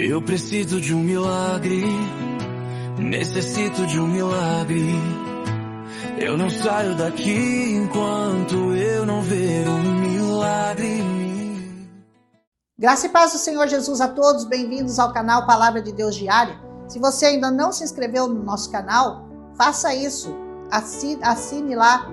Eu preciso de um milagre, necessito de um milagre. Eu não saio daqui enquanto eu não ver um milagre. Graça e paz do Senhor Jesus a todos, bem-vindos ao canal Palavra de Deus Diária. Se você ainda não se inscreveu no nosso canal, faça isso, assine lá,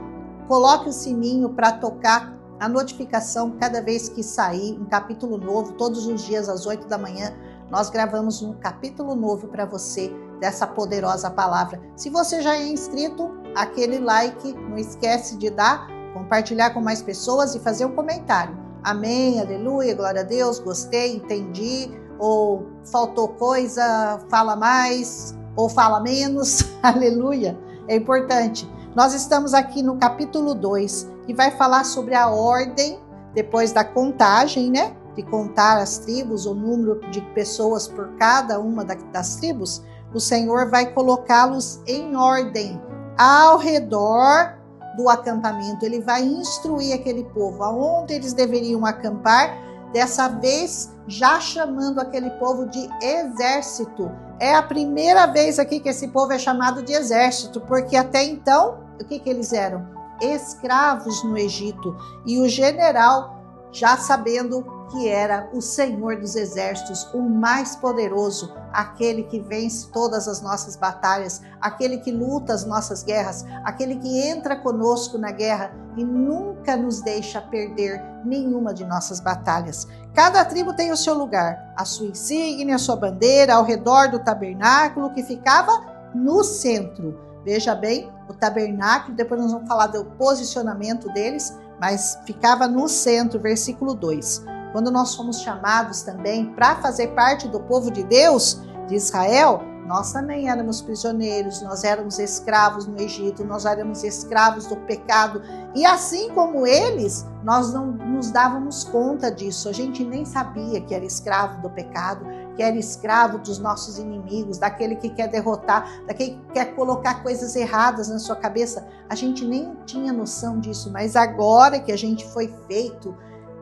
coloque o sininho para tocar a notificação cada vez que sair um capítulo novo. Todos os dias às 8 da manhã nós gravamos um capítulo novo para você dessa poderosa palavra. Se você já é inscrito, aquele like, não esquece de dar, compartilhar com mais pessoas e fazer um comentário. Amém, aleluia, glória a Deus, gostei, entendi, ou faltou coisa, fala mais, ou fala menos, aleluia, é importante. Nós estamos aqui no capítulo 2, que vai falar sobre a ordem, depois da contagem, né? De contar as tribos, o número de pessoas por cada uma das tribos, o Senhor vai colocá-los em ordem ao redor do acampamento. Ele vai instruir aquele povo aonde eles deveriam acampar, dessa vez já chamando aquele povo de exército. É a primeira vez aqui que esse povo é chamado de exército, porque até então, o que eles eram? Escravos no Egito. E o general, já sabendo que era o Senhor dos exércitos, o mais poderoso, aquele que vence todas as nossas batalhas, aquele que luta as nossas guerras, aquele que entra conosco na guerra e nunca nos deixa perder nenhuma de nossas batalhas. Cada tribo tem o seu lugar, a sua insígnia, a sua bandeira, ao redor do tabernáculo que ficava no centro. Veja bem, o tabernáculo, depois nós vamos falar do posicionamento deles, mas ficava no centro, versículo 2. Quando nós fomos chamados também para fazer parte do povo de Deus, de Israel, nós também éramos prisioneiros, nós éramos escravos no Egito, nós éramos escravos do pecado. E assim como eles, nós não nos dávamos conta disso. A gente nem sabia que era escravo do pecado, que era escravo dos nossos inimigos, daquele que quer derrotar, daquele que quer colocar coisas erradas na sua cabeça. A gente nem tinha noção disso, mas agora que a gente foi feito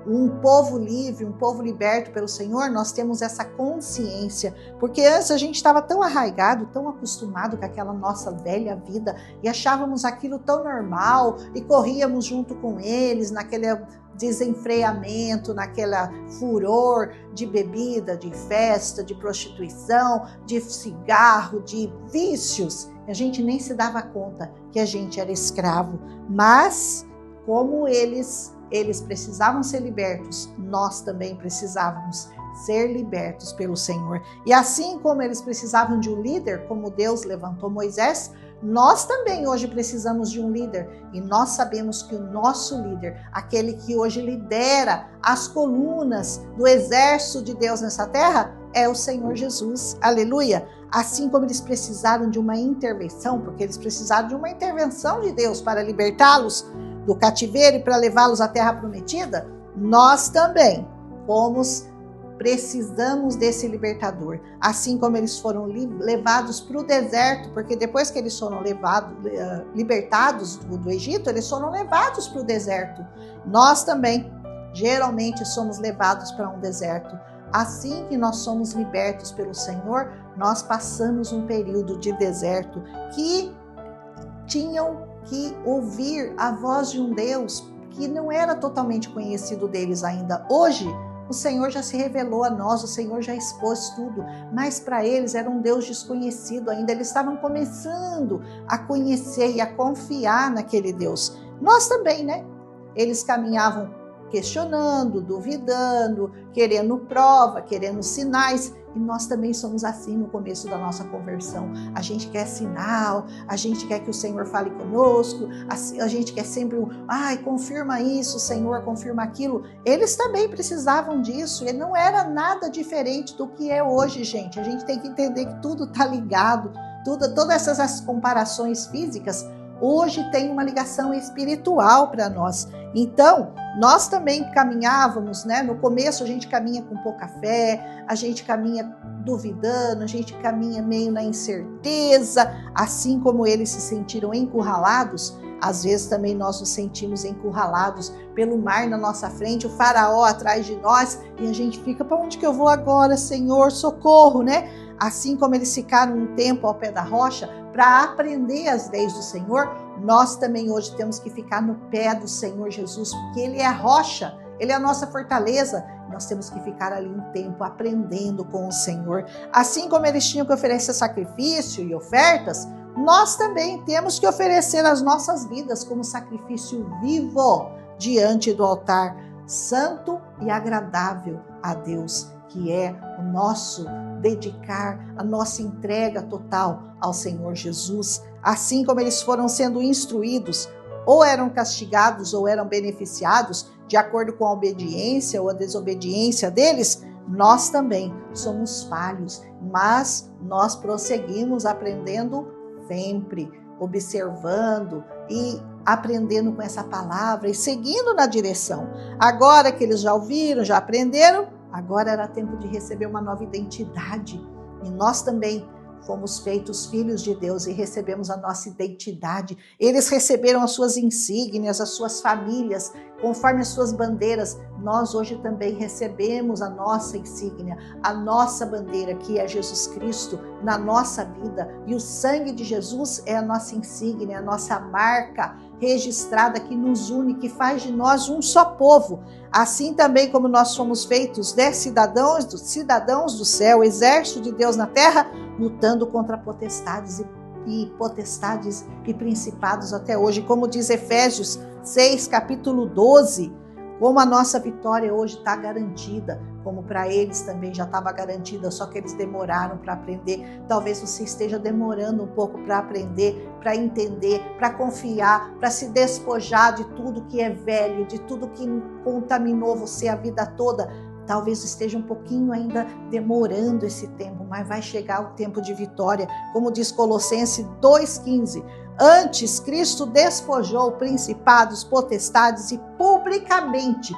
um povo livre, um povo liberto pelo Senhor, nós temos essa consciência, porque antes a gente estava tão arraigado, tão acostumado com aquela nossa velha vida e achávamos aquilo tão normal e corríamos junto com eles naquele desenfreamento, naquela furor de bebida, de festa, de prostituição, de cigarro, de vícios. A gente nem se dava conta que a gente era escravo, mas como eles precisavam ser libertos, nós também precisávamos ser libertos pelo Senhor. E assim como eles precisavam de um líder, como Deus levantou Moisés, nós também hoje precisamos de um líder. E nós sabemos que o nosso líder, aquele que hoje lidera as colunas do exército de Deus nessa terra, é o Senhor Jesus. Aleluia! Assim como eles precisaram de uma intervenção, porque eles precisaram de uma intervenção de Deus para libertá-los do cativeiro e para levá-los à terra prometida, nós também precisamos desse libertador. Assim como eles foram levados para o deserto, porque depois que eles foram libertados do Egito, eles foram levados para o deserto. Nós também, geralmente, somos levados para um deserto. Assim que nós somos libertos pelo Senhor, nós passamos um período de deserto que tinham que ouvir a voz de um Deus que não era totalmente conhecido deles ainda. Hoje, o Senhor já se revelou a nós, o Senhor já expôs tudo, mas para eles era um Deus desconhecido ainda. Eles estavam começando a conhecer e a confiar naquele Deus. Nós também, né? Eles caminhavam questionando, duvidando, querendo prova, querendo sinais. E nós também somos assim no começo da nossa conversão. A gente quer sinal, a gente quer que o Senhor fale conosco, a gente quer sempre confirma isso, Senhor, confirma aquilo. Eles também precisavam disso, e não era nada diferente do que é hoje, gente. A gente tem que entender que tudo está ligado, todas essas comparações físicas hoje tem uma ligação espiritual para nós. Então, nós também caminhávamos, né? No começo a gente caminha com pouca fé, a gente caminha duvidando, a gente caminha meio na incerteza, assim como eles se sentiram encurralados. Às vezes também nós nos sentimos encurralados pelo mar na nossa frente, o faraó atrás de nós, e a gente fica, para onde que eu vou agora, Senhor? Socorro, né? Assim como eles ficaram um tempo ao pé da rocha para aprender as leis do Senhor, nós também hoje temos que ficar no pé do Senhor Jesus, porque Ele é a rocha, Ele é a nossa fortaleza. Nós temos que ficar ali um tempo aprendendo com o Senhor. Assim como eles tinham que oferecer sacrifício e ofertas, nós também temos que oferecer as nossas vidas como sacrifício vivo diante do altar santo e agradável a Deus, que é o nosso dedicar, a nossa entrega total ao Senhor Jesus. Assim como eles foram sendo instruídos, ou eram castigados ou eram beneficiados de acordo com a obediência ou a desobediência deles, nós também somos falhos, mas nós prosseguimos aprendendo sempre, observando e aprendendo com essa palavra e seguindo na direção. Agora que eles já ouviram, já aprenderam, agora era tempo de receber uma nova identidade. E nós também fomos feitos filhos de Deus e recebemos a nossa identidade. Eles receberam as suas insígnias, as suas famílias, conforme as suas bandeiras. Nós hoje também recebemos a nossa insígnia, a nossa bandeira, que é Jesus Cristo, na nossa vida. E o sangue de Jesus é a nossa insígnia, a nossa marca registrada que nos une, que faz de nós um só povo. Assim também como nós somos feitos, né, cidadãos do céu, exército de Deus na terra, lutando contra potestades e principados até hoje. Como diz Efésios 6, capítulo 12, como a nossa vitória hoje está garantida, como para eles também já estava garantida, só que eles demoraram para aprender. Talvez você esteja demorando um pouco para aprender, para entender, para confiar, para se despojar de tudo que é velho, de tudo que contaminou você a vida toda. Talvez esteja um pouquinho ainda demorando esse tempo, mas vai chegar o tempo de vitória. Como diz Colossenses 2,15, antes Cristo despojou principados, potestades e publicamente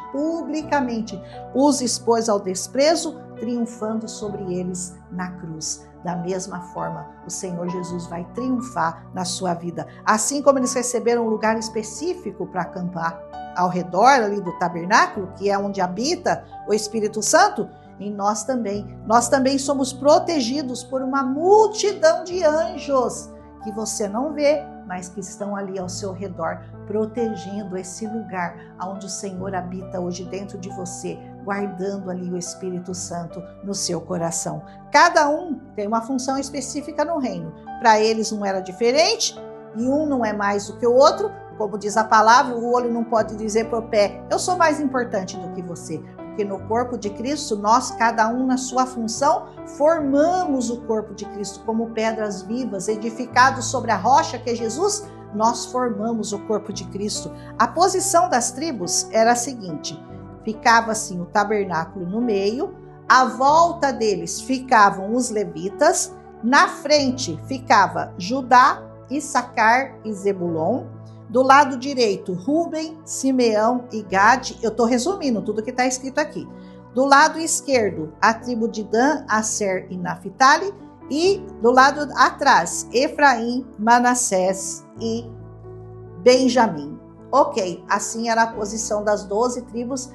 os expôs ao desprezo, triunfando sobre eles na cruz. Da mesma forma, o Senhor Jesus vai triunfar na sua vida. Assim como eles receberam um lugar específico para acampar ao redor ali do tabernáculo, que é onde habita o Espírito Santo, e nós também somos protegidos por uma multidão de anjos que você não vê, mas que estão ali ao seu redor, protegendo esse lugar onde o Senhor habita hoje dentro de você, guardando ali o Espírito Santo no seu coração. Cada um tem uma função específica no reino. Para eles um era diferente, e um não é mais do que o outro. Como diz a palavra, o olho não pode dizer para o pé, eu sou mais importante do que você. Porque no corpo de Cristo, nós, cada um na sua função, formamos o corpo de Cristo como pedras vivas, edificados sobre a rocha que é Jesus, nós formamos o corpo de Cristo. A posição das tribos era a seguinte, ficava assim o tabernáculo no meio, à volta deles ficavam os levitas, na frente ficava Judá, Issacar e Zebulon, do lado direito, Rúben, Simeão e Gade. Eu estou resumindo tudo que está escrito aqui. Do lado esquerdo, a tribo de Dan, Asser e Naphtali. E do lado atrás, Efraim, Manassés e Benjamim. Ok, assim era a posição das 12 tribos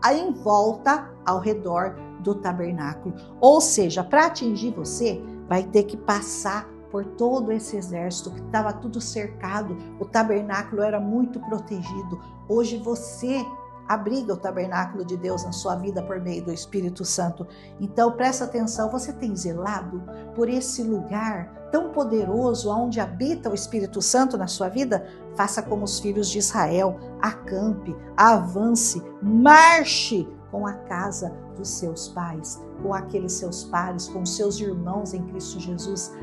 em volta ao redor do tabernáculo. Ou seja, para atingir você, vai ter que passar por todo esse exército que estava tudo cercado. O tabernáculo era muito protegido. Hoje você abriga o tabernáculo de Deus na sua vida por meio do Espírito Santo. Então presta atenção, você tem zelado por esse lugar tão poderoso onde habita o Espírito Santo na sua vida? Faça como os filhos de Israel, acampe, avance, marche com a casa dos seus pais, com aqueles seus pares, com seus irmãos em Cristo Jesus.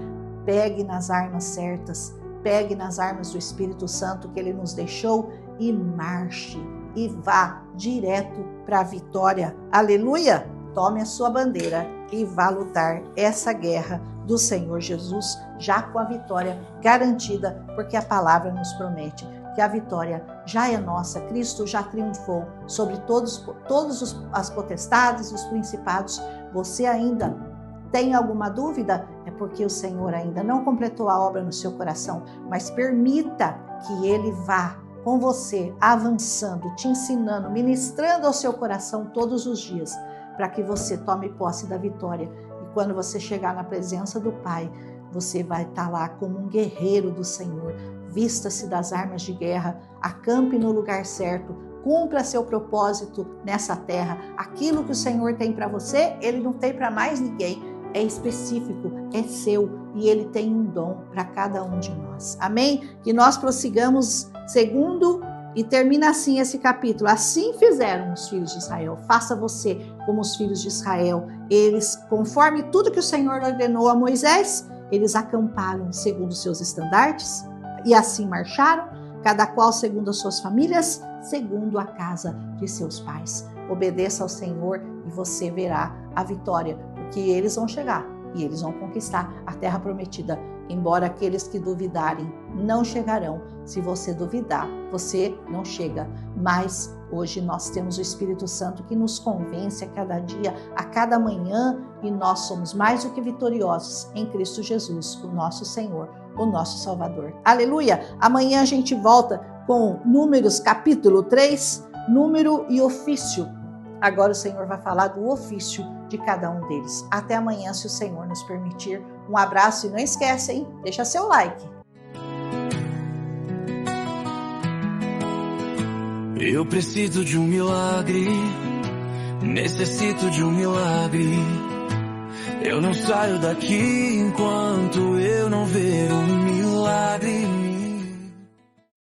Pegue nas armas certas, pegue nas armas do Espírito Santo que Ele nos deixou e marche e vá direto para a vitória. Aleluia! Tome a sua bandeira e vá lutar essa guerra do Senhor Jesus, já com a vitória garantida, porque a palavra nos promete que a vitória já é nossa. Cristo já triunfou sobre todos as potestades e os principados. Você ainda tem alguma dúvida? É porque o Senhor ainda não completou a obra no seu coração, mas permita que Ele vá com você, avançando, te ensinando, ministrando ao seu coração todos os dias, para que você tome posse da vitória. E quando você chegar na presença do Pai, você vai estar lá como um guerreiro do Senhor. Vista-se das armas de guerra, acampe no lugar certo, cumpra seu propósito nessa terra. Aquilo que o Senhor tem para você, Ele não tem para mais ninguém. É específico, é seu, e Ele tem um dom para cada um de nós. Amém? Que nós prossigamos segundo, e termina assim esse capítulo. Assim fizeram os filhos de Israel. Faça você como os filhos de Israel. Eles, conforme tudo que o Senhor ordenou a Moisés, eles acamparam segundo seus estandartes, e assim marcharam, cada qual segundo as suas famílias, segundo a casa de seus pais. Obedeça ao Senhor e você verá a vitória, porque eles vão chegar e eles vão conquistar a terra prometida. Embora aqueles que duvidarem não chegarão. Se você duvidar, você não chega. Mas hoje nós temos o Espírito Santo que nos convence a cada dia, a cada manhã, e nós somos mais do que vitoriosos em Cristo Jesus, o nosso Senhor, o nosso Salvador. Aleluia! Amanhã a gente volta com Números capítulo 3, número e ofício. Agora o Senhor vai falar do ofício de cada um deles. Até amanhã, se o Senhor nos permitir. Um abraço e não esquece, hein? Deixa seu like. Eu preciso de um milagre, necessito de um milagre. Eu não saio daqui enquanto eu não ver um milagre.